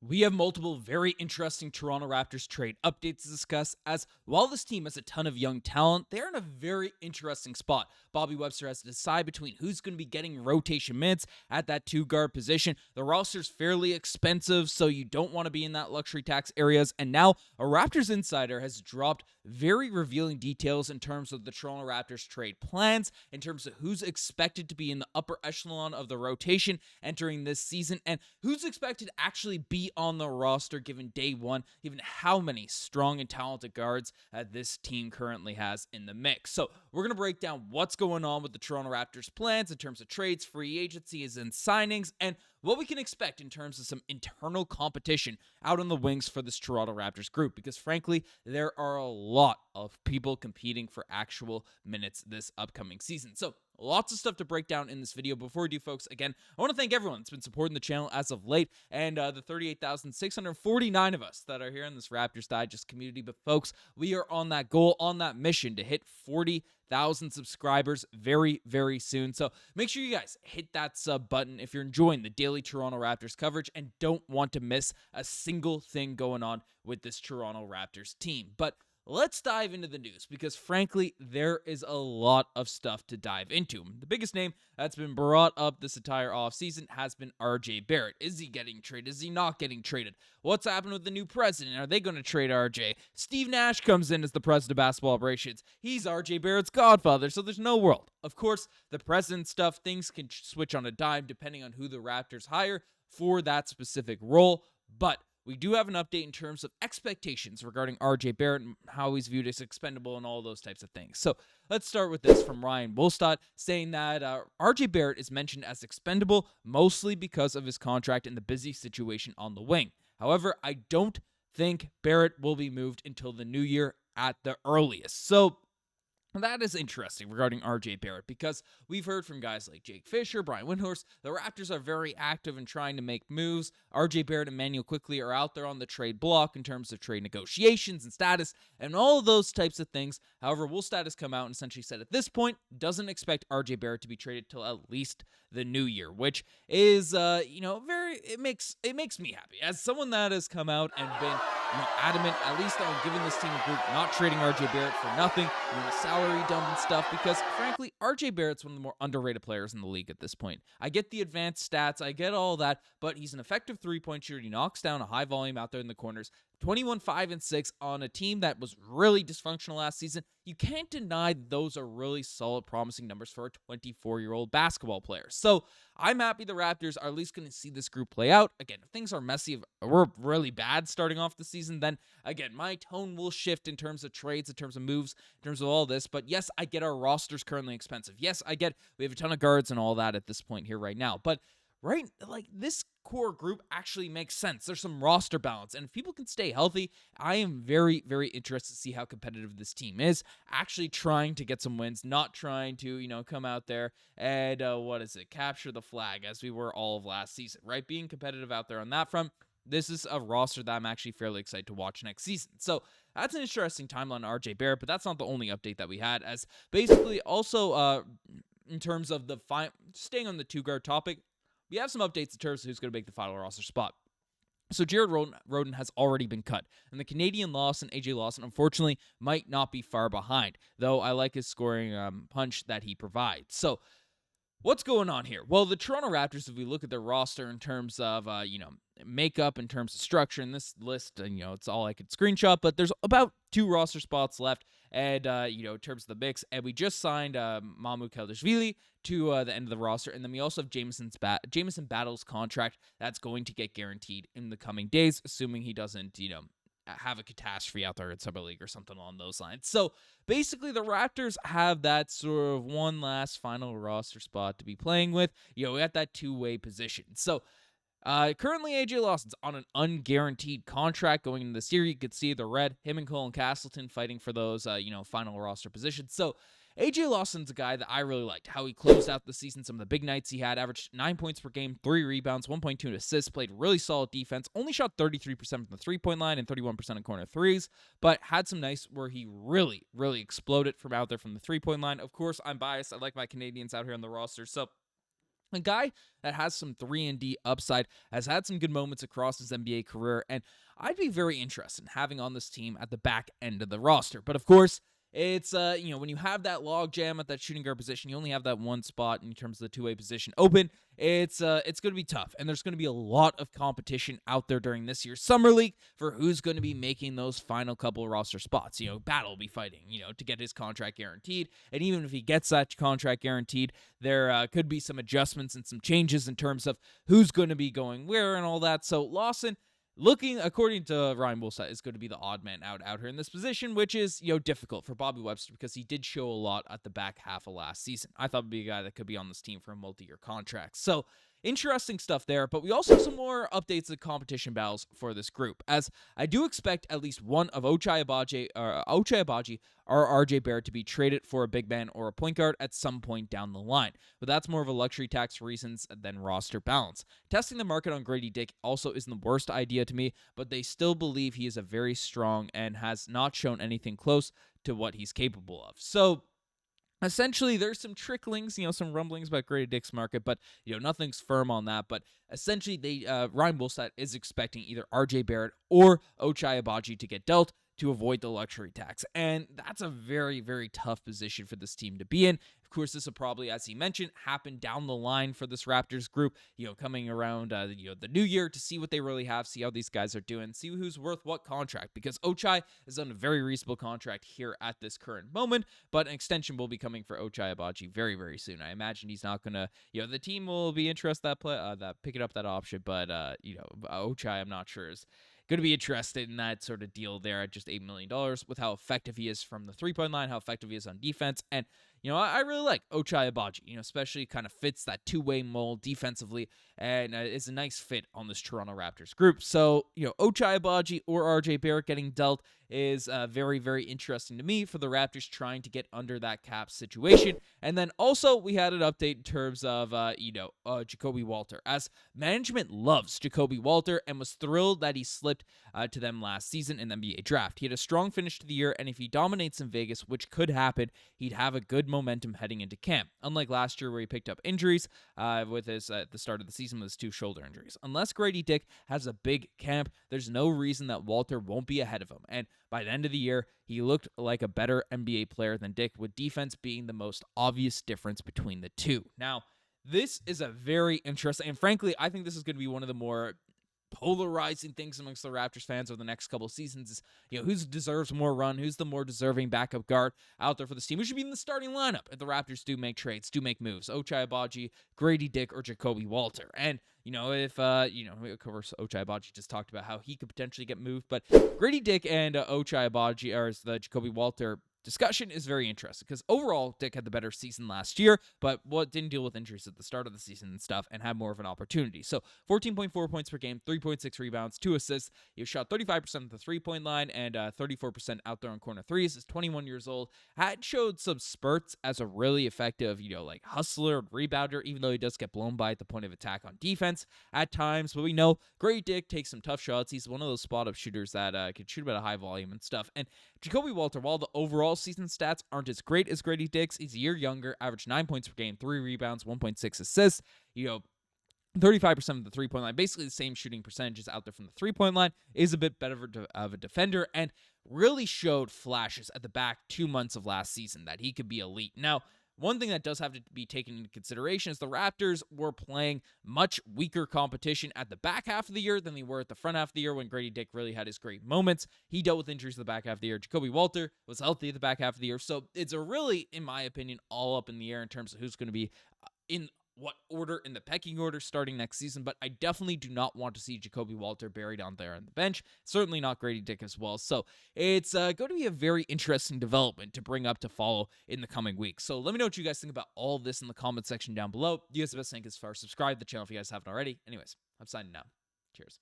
We have multiple very interesting Toronto Raptors trade updates to discuss, as while this team has a ton of young talent, they're in a very interesting spot. Bobby Webster has to decide between who's going to be getting rotation minutes at that two-guard position. The roster's fairly expensive, so you don't want to be in that luxury tax areas. And now a Raptors insider has dropped very revealing details in terms of the Toronto Raptors trade plans, in terms of who's expected to be in the upper echelon of the rotation entering this season, and who's expected to actually be on the roster given day one, given how many strong and talented guards this team currently has in the mix. So we're going to break down what's going on with the Toronto Raptors plans in terms of trades, free agencies, and signings, and what we can expect in terms of some internal competition out on the wings for this Toronto Raptors group, because frankly, there are a lot of people competing for actual minutes this upcoming season. So lots of stuff to break down in this video. Before we do, folks, again, I want to thank everyone that's been supporting the channel as of late, and the 38,649 of us that are here in this Raptors Digest community. But folks, we are on that goal, on that mission to hit 40,000 subscribers very, very soon. So make sure you guys hit that sub button if you're enjoying the daily Toronto Raptors coverage and don't want to miss a single thing going on with this Toronto Raptors team. But let's dive into the news, because frankly, there is a lot of stuff to dive into. The biggest name that's been brought up this entire offseason has been RJ Barrett. Is he getting traded? Is he not getting traded? What's happened with the new president? Are they going to trade RJ? Steve Nash comes in as the president of basketball operations. He's RJ Barrett's godfather, so there's no world. Of course, the president stuff, things can switch on a dime depending on who the Raptors hire for that specific role, but we do have an update in terms of expectations regarding RJ Barrett and how he's viewed as expendable and all those types of things. So let's start with this from Ryan Wolstad, saying that RJ Barrett is mentioned as expendable mostly because of his contract and the busy situation on the wing. However, I don't think Barrett will be moved until the new year at the earliest. So that is interesting regarding RJ Barrett, because we've heard from guys like Jake Fisher, Brian Windhorst. The Raptors are very active in trying to make moves. RJ Barrett and Immanuel Quickley are out there on the trade block in terms of trade negotiations and status and all of those types of things. However, Wolstad has come out and essentially said at this point doesn't expect RJ Barrett to be traded till at least the new year, which is it makes me happy as someone that has come out and been adamant, at least on giving this team a group, not trading RJ Barrett for nothing, the salary dump and stuff, because frankly, RJ Barrett's one of the more underrated players in the league at this point. I get the advanced stats, I get all that, but he's an effective three-point shooter. He knocks down a high volume out there in the corners. 21, 5, and 6 on a team that was really dysfunctional last season. You can't deny those are really solid, promising numbers for a 24-year-old basketball player. So I'm happy the Raptors are at least going to see this group play out. Again, if things are messy, if we're really bad starting off the season, then again, my tone will shift in terms of trades, in terms of moves, in terms of all this. But yes, I get our roster's currently expensive. Yes, I get we have a ton of guards and all that at this point here right now. But this core group actually makes sense. There's some roster balance, and if people can stay healthy, I am very, very interested to see how competitive this team is, actually trying to get some wins, not trying to, come out there and, capture the flag as we were all of last season, right? Being competitive out there on that front. This is a roster that I'm actually fairly excited to watch next season. So that's an interesting timeline on RJ Barrett, but that's not the only update that we had, as basically also in terms of staying on the two-guard topic, we have some updates in terms of who's going to make the final roster spot. So Jared Roden has already been cut, and the Canadian Lawson, AJ Lawson, unfortunately, might not be far behind, though I like his scoring punch that he provides. So what's going on here? Well, the Toronto Raptors, if we look at their roster in terms of, makeup, in terms of structure, in this list, and, it's all I could screenshot, but there's about 2 roster spots left, and, in terms of the mix, and we just signed Mamu Keldashvili to the end of the roster, and then we also have Jameson Battle's contract that's going to get guaranteed in the coming days, assuming he doesn't, have a catastrophe out there in Summer League or something along those lines. So basically, the Raptors have that sort of one last final roster spot to be playing with, at that two-way position. So currently, AJ Lawson's on an unguaranteed contract going into this year. You could see the red, him and Colin Castleton fighting for those, final roster positions. So AJ Lawson's a guy that I really liked, how he closed out the season, some of the big nights he had, averaged 9 points per game, 3 rebounds, 1.2 assists, played really solid defense, only shot 33% from the three-point line and 31% in corner threes, but had some nights where he really, really exploded from out there from the three-point line. Of course, I'm biased. I like my Canadians out here on the roster, so A guy that has some 3-and-D upside, has had some good moments across his NBA career, and I'd be very interested in having on this team at the back end of the roster. But of course, it's when you have that log jam at that shooting guard position, you only have that one spot in terms of the two-way position open. It's going to be tough, and there's going to be a lot of competition out there during this year's summer league for who's going to be making those final couple roster spots. Battle will be fighting, to get his contract guaranteed, and even if he gets that contract guaranteed, there could be some adjustments and some changes in terms of who's going to be going where and all that. So Lawson, looking, according to Ryan Woolside, is going to be the odd man out here in this position, which is, difficult for Bobby Webster because he did show a lot at the back half of last season. I thought he'd be a guy that could be on this team for a multi-year contract. So interesting stuff there, but we also have some more updates of competition battles for this group, as I do expect at least one of Ochai Agbaji or RJ Barrett to be traded for a big man or a point guard at some point down the line, but that's more of a luxury tax reasons than roster balance. Testing the market on Gradey Dick also isn't the worst idea to me, but they still believe he is a very strong and has not shown anything close to what he's capable of. So essentially, there's some tricklings, some rumblings about Gradey Dick's market, but, nothing's firm on that. But essentially, Ryan Woolside is expecting either RJ Barrett or Ochai Agbaji to get dealt to avoid the luxury tax. And that's a very, very tough position for this team to be in. Of course, this will probably, as he mentioned, happen down the line for this Raptors group, coming around, the new year to see what they really have, see how these guys are doing, see who's worth what contract, because Ochai is on a very reasonable contract here at this current moment, but an extension will be coming for Ochai Agbaji very, very soon. I imagine he's not going to, the team will be interested that picking up that option, but, Ochai, I'm not sure is going to be interested in that sort of deal there at just $8 million with how effective he is from the three-point line, how effective he is on defense. And, I really like Ochai Agbaji, especially kind of fits that two-way mold defensively and is a nice fit on this Toronto Raptors group. So, Ochai Agbaji or RJ Barrett getting dealt is very, very interesting to me for the Raptors trying to get under that cap situation. And then also we had an update in terms of, Ja'Kobe Poeltl, as management loves Ja'Kobe Poeltl and was thrilled that he slipped to them last season in the NBA draft. He had a strong finish to the year, and if he dominates in Vegas, which could happen, he'd have a good momentum heading into camp. Unlike last year where he picked up injuries with his at the start of the season with his 2 shoulder injuries. Unless Gradey Dick has a big camp, there's no reason that Poeltl won't be ahead of him. And by the end of the year, he looked like a better NBA player than Dick, with defense being the most obvious difference between the two. Now, this is a very interesting, and frankly, I think this is going to be one of the more polarizing things amongst the Raptors fans over the next couple of seasons is, who deserves more run, who's the more deserving backup guard out there for this team, who should be in the starting lineup if the Raptors do make trades, do make moves. Ochai Agbaji, Gradey Dick, or Ja'Kobe Poeltl. And, if, of course, Ochai Agbaji just talked about how he could potentially get moved, but Gradey Dick and Ochai Agbaji, or the Ja'Kobe Poeltl discussion is very interesting because overall Dick had the better season last year, but didn't deal with injuries at the start of the season and stuff and had more of an opportunity. So 14.4 points per game, 3.6 rebounds, 2 assists. He shot 35% at the three-point line and 34% out there on corner threes. He's 21 years old. Had showed some spurts as a really effective, hustler, rebounder, even though he does get blown by at the point of attack on defense at times. But we know Gradey Dick takes some tough shots. He's one of those spot-up shooters that can shoot at a high volume and stuff. And Ja'Kobe Poeltl, while the overall season stats aren't as great as Gradey Dick's, he's a year younger, averaged 9 points per game, 3 rebounds, 1.6 assists, 35% of the three-point line, basically the same shooting percentages out there from the three-point line, is a bit better of a defender, and really showed flashes at the back 2 months of last season that he could be elite. Now, one thing that does have to be taken into consideration is the Raptors were playing much weaker competition at the back half of the year than they were at the front half of the year when Gradey Dick really had his great moments. He dealt with injuries at the back half of the year. Ja'Kobe Poeltl was healthy at the back half of the year. So it's a really, in my opinion, all up in the air in terms of who's going to be in what order in the pecking order starting next season, but I definitely do not want to see Ja'Kobe Poeltl buried on there on the bench. Certainly not Gradey Dick as well. So it's going to be a very interesting development to bring up to follow in the coming weeks. So let me know what you guys think about all of this in the comment section down below. You guys have the best thing as far as subscribe to the channel if you guys haven't already. Anyways, I'm signing now. Cheers.